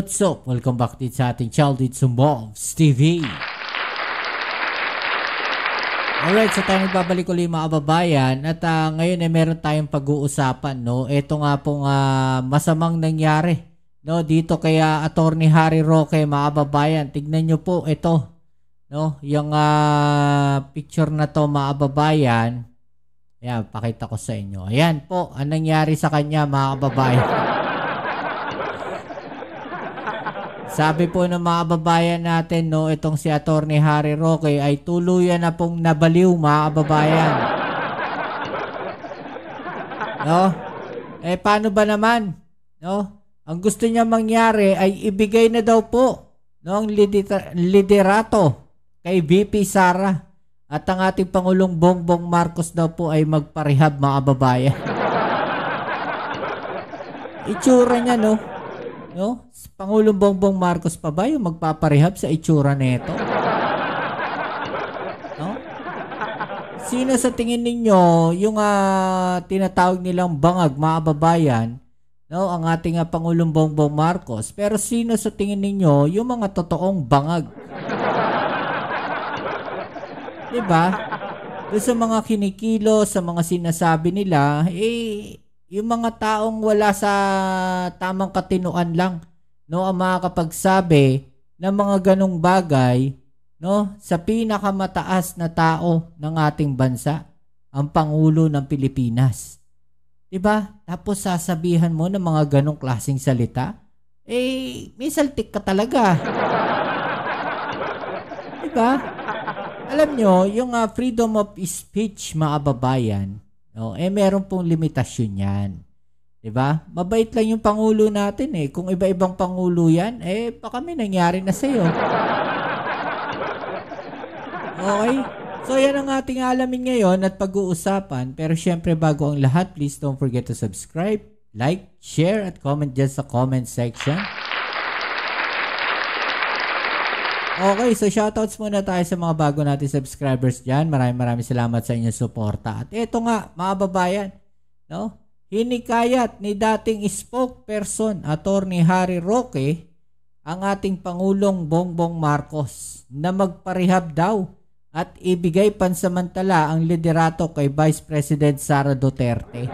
what's up? Welcome back din sa ating Childhood Sumbobs TV. Alright, so tayo nagbabalik ulit mga kababayan at ngayon ay meron tayong pag-uusapan, no? Ito nga pong masamang nangyari, no? Dito kay Attorney Harry Roque mga kababayan. Tignan nyo po ito, no? Yung picture na to mga kababayan. Ayan, pakita ko sa inyo. Ayan po, ang nangyari sa kanya mga kababayan. Sabi po ng mga kababayan natin, no, itong si Attorney Harry Roque ay tuluyan na pong nabaliw mga kababayan. No? Paano ba naman? No? Ang gusto niya mangyari ay ibigay na daw po, no, ang liderato kay VP Sara. At ang ating Pangulong Bongbong Marcos daw po ay magparehab mga kababayan. Itsura niya, no? No? Pangulong Bongbong Marcos pa ba yung magpaparehab sa itsura nito? No? Sino sa tingin ninyo yung tinatawag nilang bangag mga kababayan, no? Ang ating Pangulong Bongbong Marcos. Pero sino sa tingin ninyo yung mga totoong bangag? Diba? Doon sa mga kinikilo, sa mga sinasabi nila, yung mga taong wala sa tamang katinuan lang, no, ang makakapagsabi ng mga ganong bagay, no, sa pinakamataas na tao ng ating bansa, ang Pangulo ng Pilipinas. Diba? Tapos sasabihan mo ng mga ganong klaseng salita, may saltik ka talaga. Diba? Alam nyo, yung freedom of speech mga kababayan, no, meron pong limitasyon yan. Diba? Mabait lang yung Pangulo natin eh. Kung iba-ibang Pangulo yan, baka may nangyari na sa'yo. Okay? So yan ang ating alamin ngayon at pag-uusapan. Pero syempre bago ang lahat, please don't forget to subscribe, like, share, at comment dyan sa comment section. Okay, so shoutouts muna tayo sa mga bago natin subscribers dyan. Maraming salamat sa inyong suporta. At ito nga, mga babayan, no? Hinikayat ni dating spokesperson, Attorney Harry Roque, ang ating Pangulong Bongbong Marcos na magparehab daw at ibigay pansamantala ang liderato kay Vice President Sara Duterte.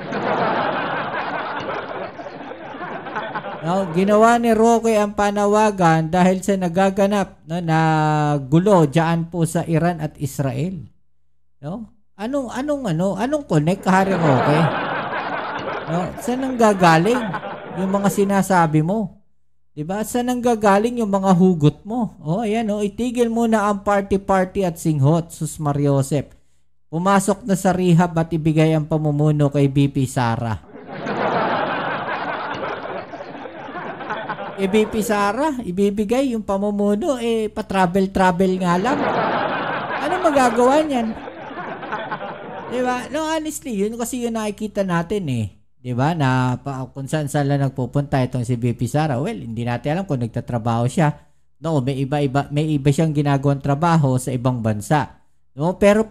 No, ginawa ni Roque ang panawagan dahil sa nagaganap, no, na gulo diyan po sa Iran at Israel. No? Anong connect Harry Roque? No, saan nanggagaling yung mga sinasabi mo? 'Di ba? Saan nanggagaling yung mga hugot mo? Ayan, itigil muna ang party at singhot, Sus Mariosep. Pumasok na sa rehab at ibigay ang pamumuno kay VP Sara. VP Sara, ibibigay yung pamumuno, pa-travel nga lang. Ano magagawa niyan? Diba? No, honestly, yun kasi yung nakikita natin eh. Diba? Na kung saan lang nagpupunta itong si VP Sara. Well, hindi natin alam kung nagtatrabaho siya. No, may iba siyang ginagawang trabaho sa ibang bansa. No, pero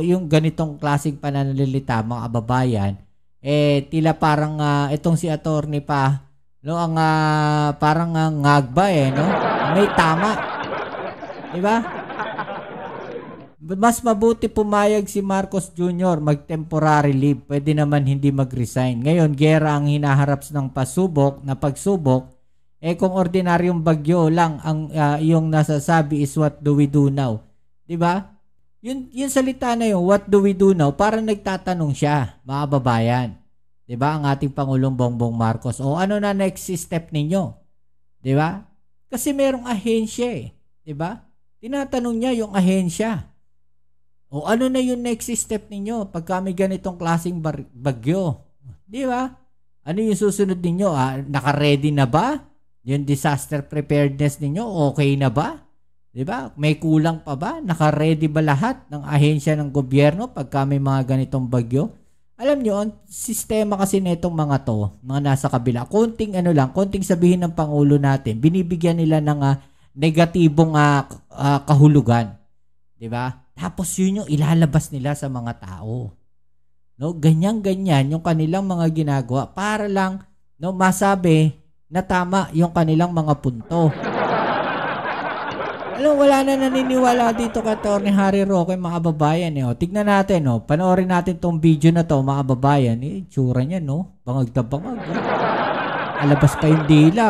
yung ganitong klaseng pananalita mga kababayan, tila parang itong si attorney pa, no, ang parang ngagba no? May tama. 'Di ba? Mas mabuti pumayag si Marcos Jr. mag-temporary leave. Pwede naman hindi mag-resign. Ngayon, gera ang hinaharap ng pagsubok. Kung ordinaryong bagyo lang ang yung nasasabi is what do we do now? 'Di ba? Yun salita na yun, what do we do now? Parang nagtatanong siya, mga babayan. Diba? Ang ating Pangulong Bongbong Marcos. Ano na next step ninyo? Diba? Kasi merong ahensya eh. Diba? Tinatanong niya yung ahensya. Ano na yung next step ninyo pag kami ganitong klaseng bagyo? Diba? Ano yung susunod ninyo? Naka-ready na ba? Yung disaster preparedness ninyo, okay na ba? Diba? May kulang pa ba? Naka-ready ba lahat ng ahensya ng gobyerno pag kami mga ganitong bagyo? Alam nyo, ang sistema kasi nitong mga to, mga nasa kabila, konting sabihin ng Pangulo natin, binibigyan nila ng negatibong kahulugan. Diba? Tapos yun yung ilalabas nila sa mga tao. No, ganyan yung kanilang mga ginagawa para lang, no, masabi na tama yung kanilang mga punto. Alam, wala na naniniwala dito kay Atty. Harry Roque, mga kababayan. Tignan natin, panoorin natin tong video na to, mga kababayan. Tsura niya, bangag na bangag. Alabas pa yung dila,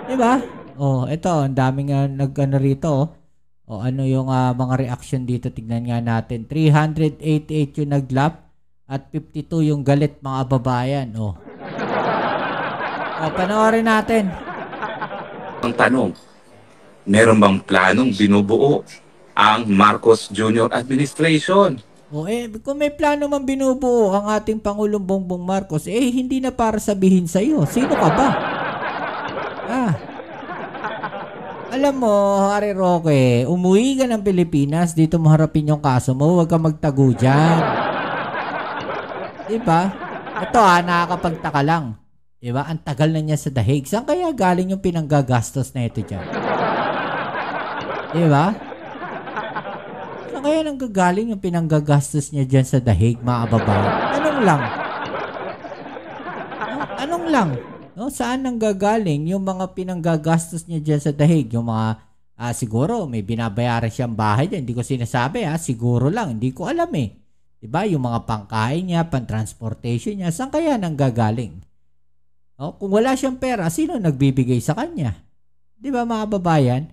Diba? Ito, ang daming nag-ano rito, ano yung mga reaction dito, tignan nga natin. 388 yung naglap at 52 yung galit, mga kababayan. Panoorin natin. Ang tanong, meron bang planong binubuo ang Marcos Jr. administration? Kung may plano man binubuo ang ating Pangulong Bongbong Marcos, hindi na para sabihin sa iyo. Sino ka ba? Alam mo, Harry Roque, umuwi ka ng Pilipinas, dito mo harapin yung kaso mo, huwag ka magtago dyan. Diba? Ito nakakapagtaka lang. Diba? Ang tagal na niya sa The Hague. Saan kaya galing yung pinanggagastos na ito dyan? Diba? Saan kaya nanggagaling yung pinanggagastos niya dyan sa The Hague, mga kababayan? Tanong lang. Tanong lang. Saan nanggagaling yung mga pinanggagastos niya dyan sa The Hague? Yung mga, siguro, may binabayaran siyang bahay dyan. Hindi ko sinasabi, siguro lang. Hindi ko alam Diba? Yung mga pangkain niya, pang-transportation niya, saan kaya nanggagaling? Kung wala siyang pera, sino nagbibigay sa kanya? Diba, mga kababayan?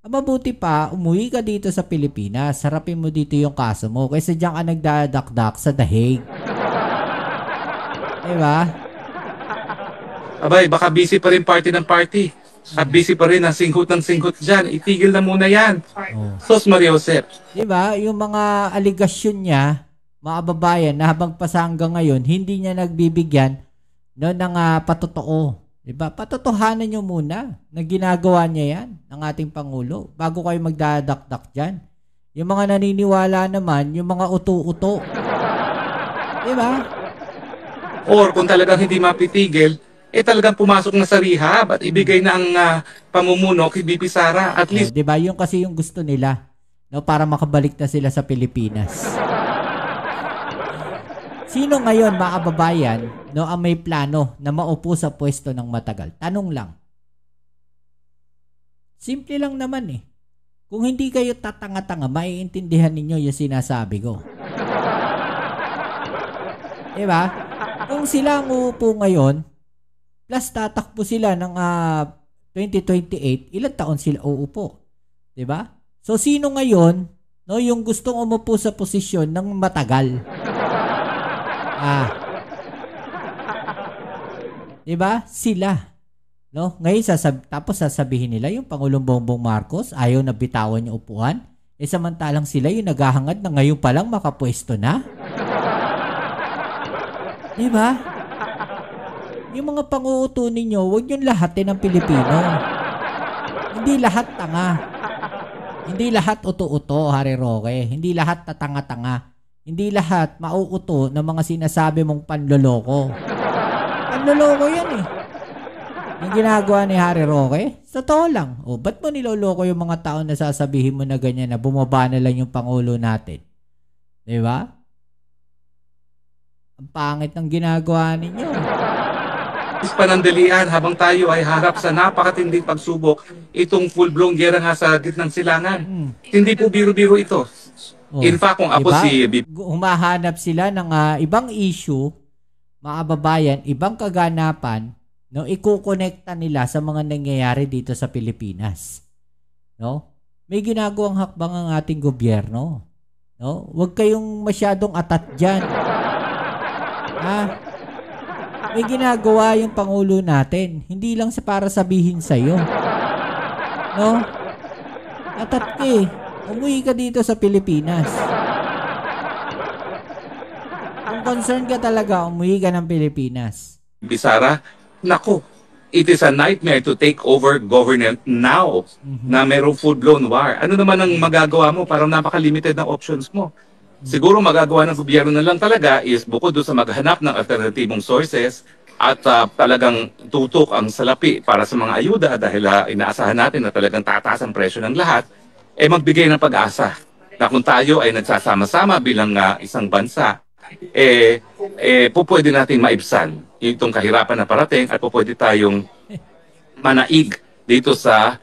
Mabuti pa, umuwi ka dito sa Pilipinas. Harapin mo dito yung kaso mo. Kaysa diyan ka nagdadakdak sa The Hague. Diba? Abay, baka busy pa rin party ng party. At busy pa rin ang singkot ng singkot dyan. Itigil na muna yan. Sos Maria Josep. Diba? Yung mga aligasyon niya, mga kababayan, na habang pasa hanggang ngayon, hindi niya nagbibigyan ng patotoo. Diba? Patotohanan nyo muna na ginagawa niya yan ng ating Pangulo bago kayo magdadakdak dyan. Yung mga naniniwala naman, yung mga uto-uto. Diba? Or kung talagang hindi mapitigil, talagang pumasok na sa rehab at ibigay na ang pamumuno kay BP Sara. At least, diba? Yung kasi yung gusto nila, para makabalik na sila sa Pilipinas. Sino ngayon, mga kababayan, ang may plano na maupo sa pwesto ng matagal? Tanong lang. Simple lang naman Kung hindi kayo tatanga-tanga, maiintindihan ninyo yung sinasabi ko. Diba? Kung sila ang uupo ngayon, plus tatakbo sila ng 2028, ilang taon sila uupo? Diba? So, sino ngayon, yung gustong umupo sa posisyon ng matagal? Diba? Sila. Ngayon, tapos sasabihin nila yung Pangulong Bongbong Marcos ayaw na bitawan yung upuan. Samantalang sila yung naghahangad na ngayon palang makapwesto na. Diba? Yung mga panguuto ninyo, huwag nyo lahatin ng Pilipino. Hindi lahat tanga. Hindi lahat uto-uto, Harry Roque. Hindi lahat tatanga-tanga. Hindi lahat mauuto ng mga sinasabi mong panloloko. Panloloko yan Yung ginagawa ni Harry Roque, totoo lang. Ba't mo niloloko yung mga tao na sasabihin mo na ganyan na bumaba na lang yung Pangulo natin? Diba? Ang pangit ng ginagawa ninyo. Panandalian habang tayo ay harap sa napakatinding pagsubok, itong full-blown gera nga sa gitnang silangan. Hindi po biro-biro ito. In fact, kung ako humahanap sila ng ibang issue, mga kababayan, ibang kaganapan, ikukonekta nila sa mga nangyayari dito sa Pilipinas. May ginagawang hakbang ang ating gobyerno. Huwag kayong masyadong atat dyan. May ginagawa yung Pangulo natin. Hindi lang para sabihin sa'yo. Atat ka Umuwi ka dito sa Pilipinas. Kung concerned ka talaga, umuwi ka ng Pilipinas. Bisara, naku, it is a nightmare to take over government now na merong full-blown war. Ano naman ang magagawa mo? Parang napaka-limited ng options mo. Siguro magagawa ng gobyerno na lang talaga is bukod doon sa maghanap ng alternatibong sources at talagang tutok ang salapi para sa mga ayuda dahil inaasahan natin na talagang tataas ang presyo ng lahat, magbigay ng pag-asa na kung tayo ay nagsasama-sama bilang isang bansa, pwede natin maibsan itong kahirapan na parating at pwede tayong manaig dito sa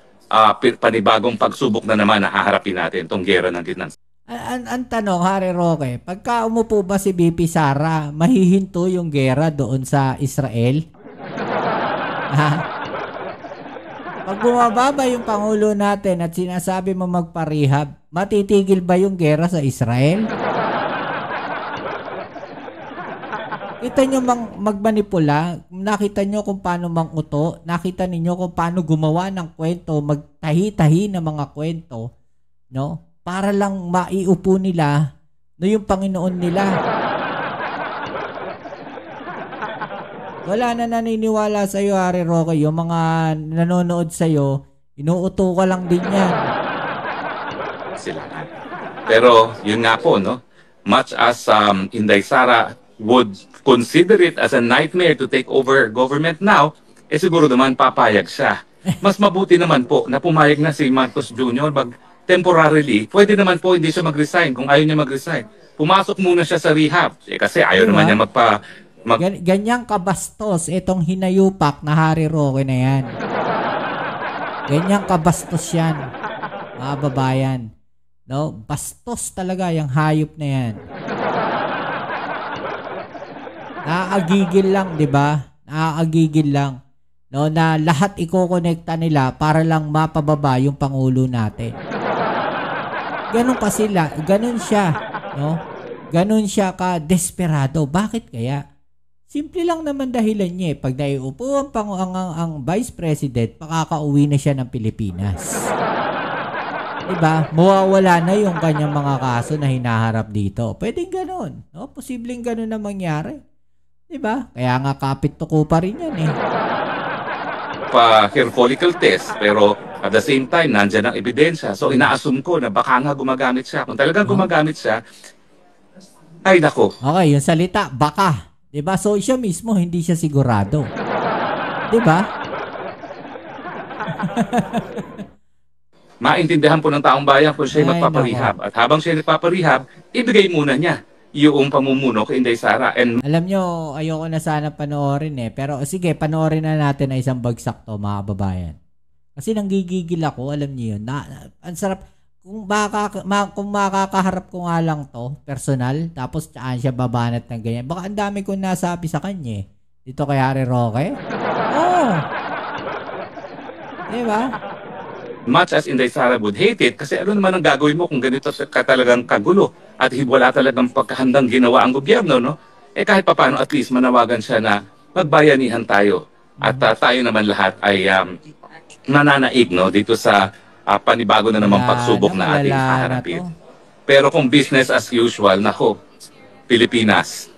panibagong pagsubok na naman na haharapin natin itong gera ng Vietnam. Ang tanong, Harry Roque, pagka umupo ba si BP Sara, mahihinto yung gera doon sa Israel? Ha? Pag bumaba ba yung Pangulo natin at sinasabi mo magparehab, matitigil ba yung gera sa Israel? Kita nyo magmanipula, nakita nyo kung paano manguto, nakita ninyo kung paano gumawa ng kwento, magtahi-tahi ng mga kwento, no? Para lang maiupo nila no yung Panginoon nila. Wala na naniniwala sa iyo, Harry Roque. Yung mga nanonood sa iyo, inuuto ka lang din yan. Sila. Pero yun nga po, no? Much as Inday Sara would consider it as a nightmare to take over government now, siguro naman papayag siya. Mas mabuti naman po na pumayag na si Marcos Jr. Temporarily, pwede naman po hindi siya mag-resign kung ayaw niya mag-resign. Pumasok muna siya sa rehab. Kasi ayaw naman niya Ganyang kabastos itong hinayupak na Harry Roque na yan. Ganyang kabastos yan, mga babayan. No? Bastos talaga yung hayop na yan. Nakakagigil lang, di ba? Nakakagigil lang. No, na lahat iko-connecta nila para lang mapababa yung Pangulo natin. Ganun pa sila, ganun siya, no? Ganun siya ka desperado. Bakit kaya? Simple lang naman dahilan niya. Pag naiupo ang Vice President, makakauwi na siya ng Pilipinas. Diba? Mawawala na yung kanyang mga kaso na hinaharap dito. Pwedeng ganun, no? Posibleng ganun na mangyari. Diba? Kaya nga kapit tuko pa rin yan eh. Hair follicle test, pero at the same time, nandyan ang ebidensya. So, ina-assume ko na baka nga gumagamit siya. Kung talagang gumagamit siya, ay nako. Okay, yung salita, baka. Diba? So, siya mismo, hindi siya sigurado. Diba? Maintindihan po ng taong bayan kung siya magpaparehab. At habang siya nagpaparehab, ibigay muna niya yung pamumuno kay Inday Sara. And alam nyo, ayoko na sana panoorin eh. Pero sige, panoorin na natin na isang bagsak to, mga babayan. Kasi nanggigigil ako, alam niyo yun. Ang sarap, kung makakaharap ko nga lang to, personal, tapos tsaan siya babanat ng ganyan. Baka ang dami kong nasabi sa kanya eh. Dito kay Harry Roque. Oh! Diba? Much as Inday Sara would hate it, kasi ano naman ang gagawin mo kung ganito ka talagang kagulo at wala talagang pagkahandang ginawa ang gobyerno, no? Kahit papaano at least manawagan siya na magbayanihan tayo. At tayo naman lahat ay nananaig, no? Dito sa panibago na namang pagsubok na ating haharapin. Pero kung business as usual, nako, Pilipinas,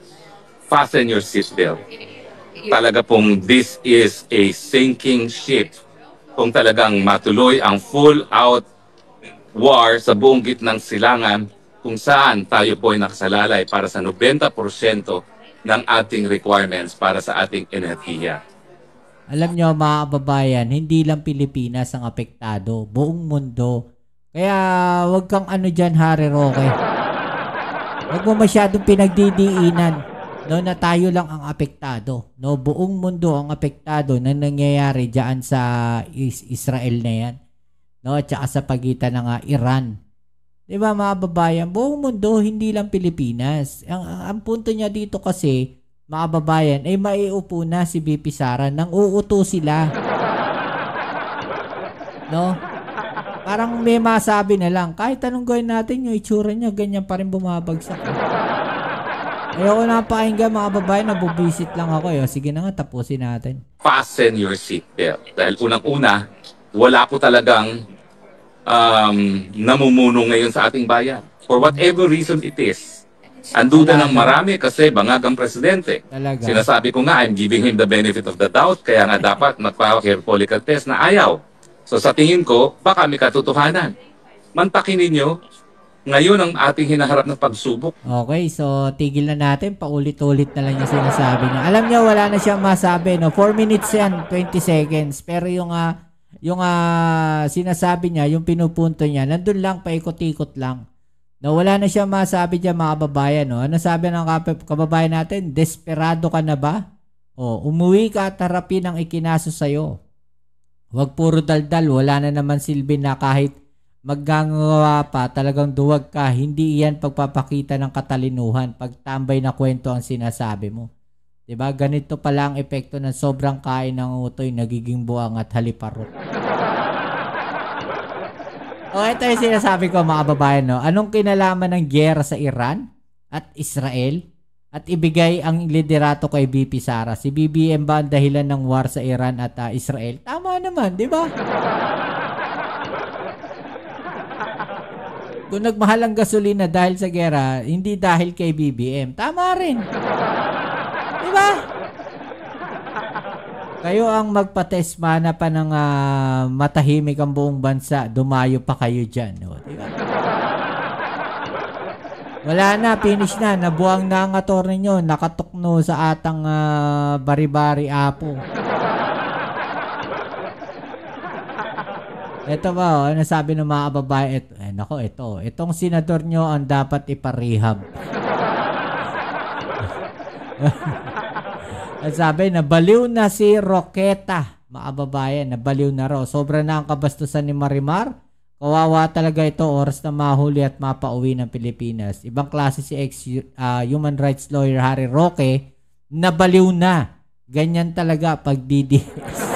fasten your seatbelt. Talaga pong this is a sinking ship. Kung talagang matuloy ang full-out war sa buong gitnang silangan kung saan tayo po ay nakasalalay para sa 90% ng ating requirements para sa ating enerhiya. Alam nyo mga kababayan, hindi lang Pilipinas ang apektado, buong mundo. Kaya wag kang ano dyan, Harry Roque. Wag mo masyadong pinagdidiinan. No, na tayo lang ang apektado. No, buong mundo ang apektado na nangyayari diyan sa Israel na yan. No, at saka sa pagitan ng Iran. 'Di ba mga babayan, buong mundo, hindi lang Pilipinas. Ang punto niya dito kasi, mga babayan, ay maiupo na si BP Sara nang uuto sila. No? Parang may masabi na lang, kahit anong gawin natin, yung itsura niya, ganyan pa rin bumabagsak. Ayoko na pakinggan mga babae, nabubisit lang ako. Sige na nga, tapusin natin. Fasten your seatbelt. Dahil unang-una, wala po talagang namumuno ngayon sa ating bayan. For whatever reason it is. Ang duda ng marami kasi bangag ang presidente. Talaga. Sinasabi ko nga, I'm giving him the benefit of the doubt, kaya nga dapat magpa-hair follicle test na ayaw. So sa tingin ko, baka may katotohanan. Mantakin ninyo, ngayon ang ating hinaharap ng pagsubok. Okay, so tigil na natin. Paulit-ulit na lang yung sinasabi niya. Alam niya, wala na siyang masabi. No? 4 minutes yan, 20 seconds. Pero yung sinasabi niya, yung pinupunto niya, nandun lang, paikot-ikot lang. No, wala na siya masabi dyan mga kababayan. No? Ano sabi ng kababayan natin? Desperado ka na ba? O, umuwi ka at harapin ang ikinaso sa'yo. Huwag puro daldal. Wala na naman silbi na kahit maggagawa pa, talagang duwag ka. Hindi iyan pagpapakita ng katalinuhan. Pagtambay na kwento ang sinasabi mo. Diba? Ganito pala ang epekto ng sobrang kain ng utoy, nagiging buwang at haliparot. Ito yung sinasabi ko mga babayan. No? Anong kinalaman ng gyera sa Iran at Israel? At ibigay ang liderato kay BP Sara. Si BBM ba ang dahilan ng war sa Iran at Israel? Tama naman, di ba? Kung nagmahal ang gasolina dahil sa gera, hindi dahil kay BBM. Tama rin. Diba? Kayo ang magpatesmana pa ng matahimik ang buong bansa. Dumayo pa kayo dyan. No? Diba? Wala na, finish na. Nabuang na ang ator ninyo. Nakatukno sa atang bari-bari apo. Ito ba, ano sabi ng mga babae? Itong senador nyo ang dapat iparehab. Sabi, nabaliw na si Roqueta. Mga babae, nabaliw na raw. Sobra na ang kabastusan ni Marimar. Kawawa talaga ito, oras na mahuli at mapauwi ng Pilipinas. Ibang klase si ex-human rights lawyer Harry Roque, nabaliw na. Ganyan talaga pag DDS.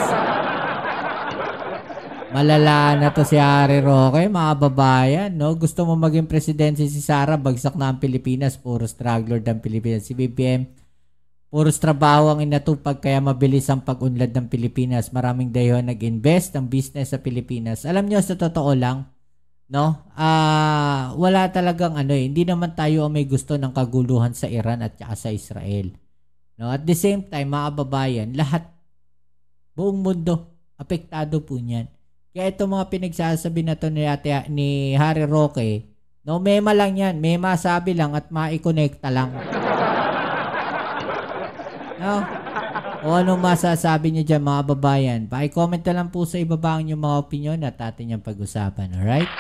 Malala na to si Harry Roque, mga babayan, no? Gusto mo maging presidente si Sara, bagsak na ang Pilipinas, puro struggler ng Pilipinas. Si BBM, puro trabaho ang inatupag kaya mabilis ang pag-unlad ng Pilipinas. Maraming dahilan nag-invest ng business sa Pilipinas. Alam nyo, sa totoo lang, no? Wala talagang hindi naman tayo may gusto ng kaguluhan sa Iran at sa Israel. No? At the same time, mga babayan, lahat, buong mundo, apektado po niyan. Kaya itong mga pinagsasabi na to ni Harry Roque, no, mema lang yan. Mema sabi lang at maikonekta lang. No? O anong masasabi niyo dyan mga babayan? Paki-comment na lang po sa ibaba ang inyong mga opinion at atin yung pag-usapan. Alright?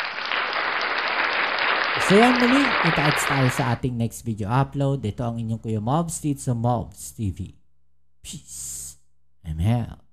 So yan muli, kita-ats tayo sa ating next video upload. Ito ang inyong Kuya Mobs dito sa Mobs TV. Peace. I'm out.